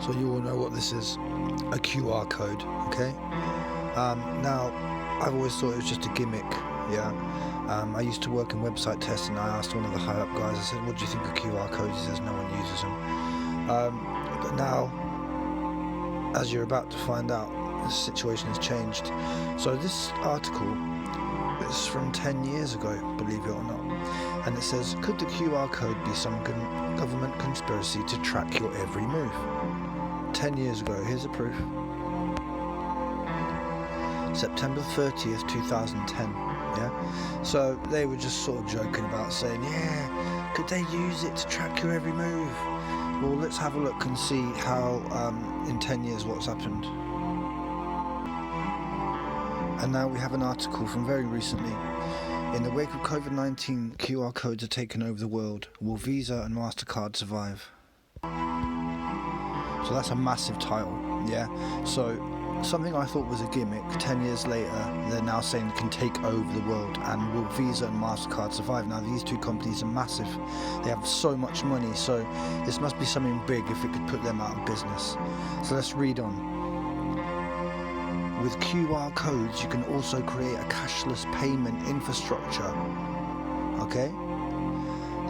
So you all know what this is, a QR code, okay? Now, I've always thought it was just a gimmick, yeah? I used to work in website testing. I asked one of the high-up guys, I said, what do you think of QR codes? He says, no one uses them. But now, as you're about to find out, the situation has changed. So this article is from 10 years ago, believe it or not. And it says, could the QR code be some government conspiracy to track your every move? 10 years ago, here's the proof. September 30th, 2010, yeah? So they were just sort of joking about saying, yeah, could they use it to track your every move? Well, let's have a look and see how, in 10 years, what's happened. And now we have an article from very recently. In the wake of COVID-19, QR codes are taking over the world. Will Visa and MasterCard survive? So that's a massive title, yeah? So something I thought was a gimmick, 10 years later, they're now saying it can take over the world. And will Visa and MasterCard survive? Now, these two companies are massive. They have so much money, so this must be something big if it could put them out of business. So let's read on. With QR codes, you can also create a cashless payment infrastructure. Okay?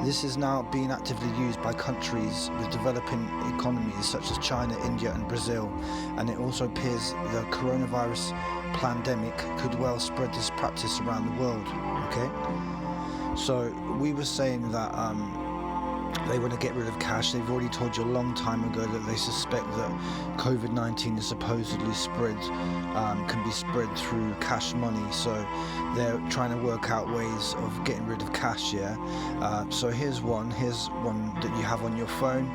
This is now being actively used by countries with developing economies such as China, India and Brazil, and it also appears the coronavirus pandemic could well spread this practice around the world. Okay? So we were saying that they want to get rid of cash. They've already told you a long time ago that they suspect that COVID-19 is supposedly can be spread through cash money. So they're trying to work out ways of getting rid of cash, yeah? So here's one that you have on your phone.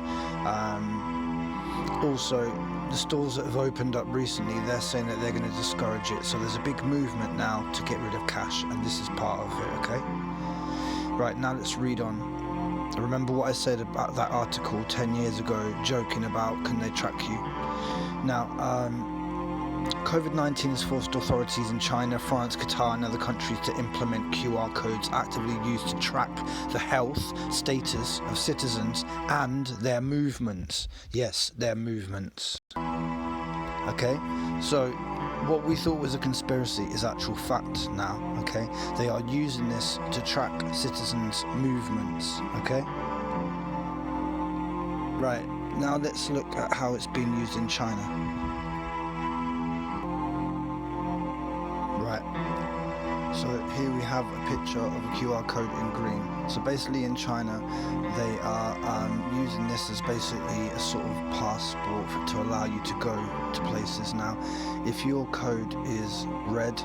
Also, the stores that have opened up recently, they're saying that they're going to discourage it. So there's a big movement now to get rid of cash, and this is part of it, okay? Right, now let's read on. Remember what I said about that article 10 years ago, joking about can they track you? Now, COVID-19 has forced authorities in China, France, Qatar and other countries to implement QR codes actively used to track the health status of citizens and their movements. Yes, their movements. Okay, so what we thought was a conspiracy is actual fact now, okay? They are using this to track citizens' movements, okay? Right, now let's look at how it's being used in China. Right, so here we have a picture of a QR code in green. So basically in China, they are using this as basically a sort of passport to allow you to go to places. Now, if your code is red,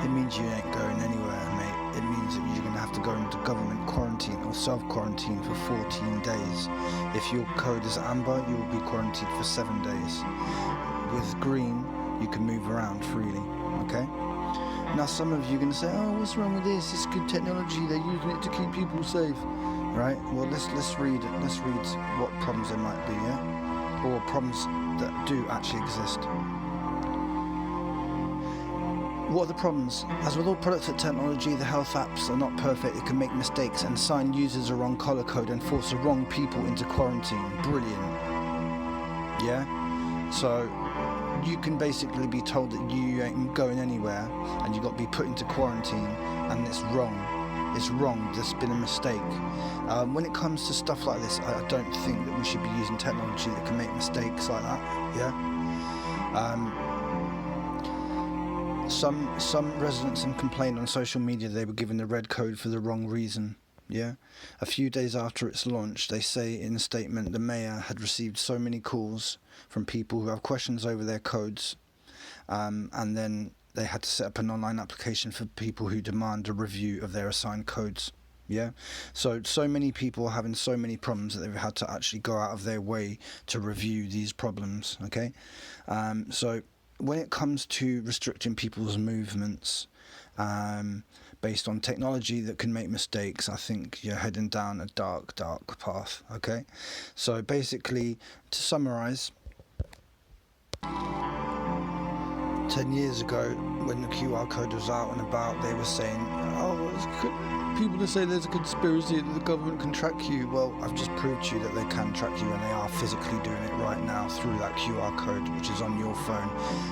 it means you ain't going anywhere, mate. It means that you're going to have to go into government quarantine or self-quarantine for 14 days. If your code is amber, you will be quarantined for 7 days. With green, you can move around freely, okay? Now some of you are going to say, oh, what's wrong with this? It's good technology, they're using it to keep people safe. Right? Well, let's read what problems there might be, yeah? Or problems that do actually exist. What are the problems? As with all products of technology, the health apps are not perfect. It can make mistakes and assign users a wrong color code and force the wrong people into quarantine. Brilliant. Yeah? So you can basically be told that you ain't going anywhere and you've got to be put into quarantine, and it's wrong. It's wrong. There's been a mistake. When it comes to stuff like this, I don't think that we should be using technology that can make mistakes like that. Yeah. Some residents have complained on social media they were given the red code for the wrong reason. Yeah. A few days after its launch, they say in a statement the mayor had received so many calls from people who have questions over their codes, and then they had to set up an online application for people who demand a review of their assigned codes. Yeah, so many people are having so many problems that they've had to actually go out of their way to review these problems. Okay, so when it comes to restricting people's movements based on technology that can make mistakes, I think you're heading down a dark path. Okay, so basically, to summarize, 10 years ago, when the QR code was out and about, they were saying, oh, people that say there's a conspiracy that the government can track you. Well, I've just proved to you that they can track you, and they are physically doing it right now through that QR code, which is on your phone,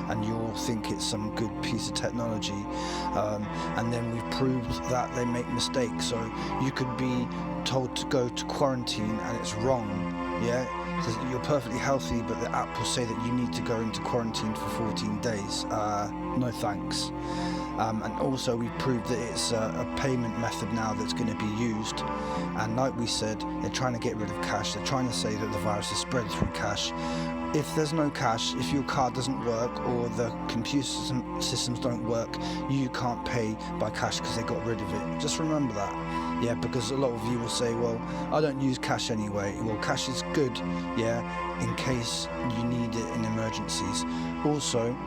and you'll think it's some good piece of technology. And then we've proved that they make mistakes. So you could be told to go to quarantine, and it's wrong. Yeah, because you're perfectly healthy, but the app will say that you need to go into quarantine for 14 days. No thanks. And also we've proved that it's a payment method now that's going to be used, and like we said, they're trying to get rid of cash. They're trying to say that the virus is spread through cash. If there's no cash, if your card doesn't work or the computer systems don't work, you can't pay by cash because they got rid of it. Just remember that. Yeah, because a lot of you will say, well, I don't use cash anyway. Well, cash is good, yeah, in case you need it in emergencies. Also,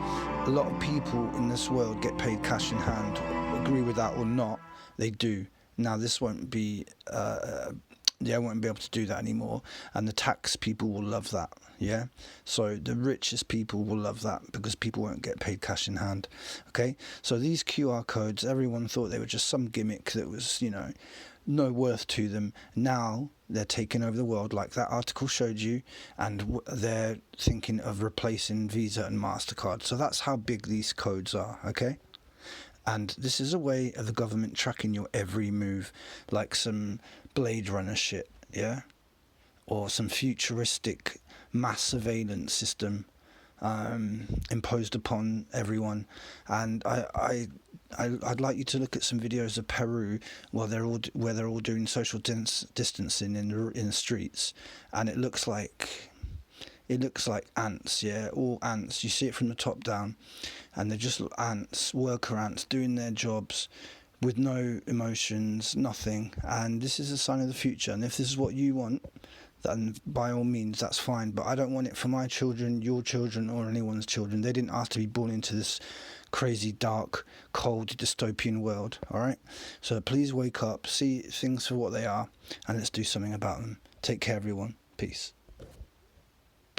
a lot of people in this world get paid cash in hand. Agree with that or not, they do. Now, this won't be, I won't be able to do that anymore, and the tax people will love that, yeah? So the richest people will love that because people won't get paid cash in hand, okay? So these QR codes, everyone thought they were just some gimmick that was, no worth to them. Now they're taking over the world, like that article showed you, and they're thinking of replacing Visa and MasterCard. So that's how big these codes are, okay? And this is a way of the government tracking your every move, like some Blade Runner shit, yeah? Or some futuristic mass surveillance system imposed upon everyone. And I'd like you to look at some videos of Peru where they're all doing social distancing in the streets, and it looks like ants, yeah, all ants. You see it from the top down, and they're just ants, worker ants, doing their jobs with no emotions, nothing. And this is a sign of the future. And if this is what you want, then by all means, that's fine. But I don't want it for my children, your children, or anyone's children. They didn't ask to be born into this crazy, dark, cold, dystopian world, all right? So please wake up, see things for what they are, and let's do something about them. Take care, everyone. Peace.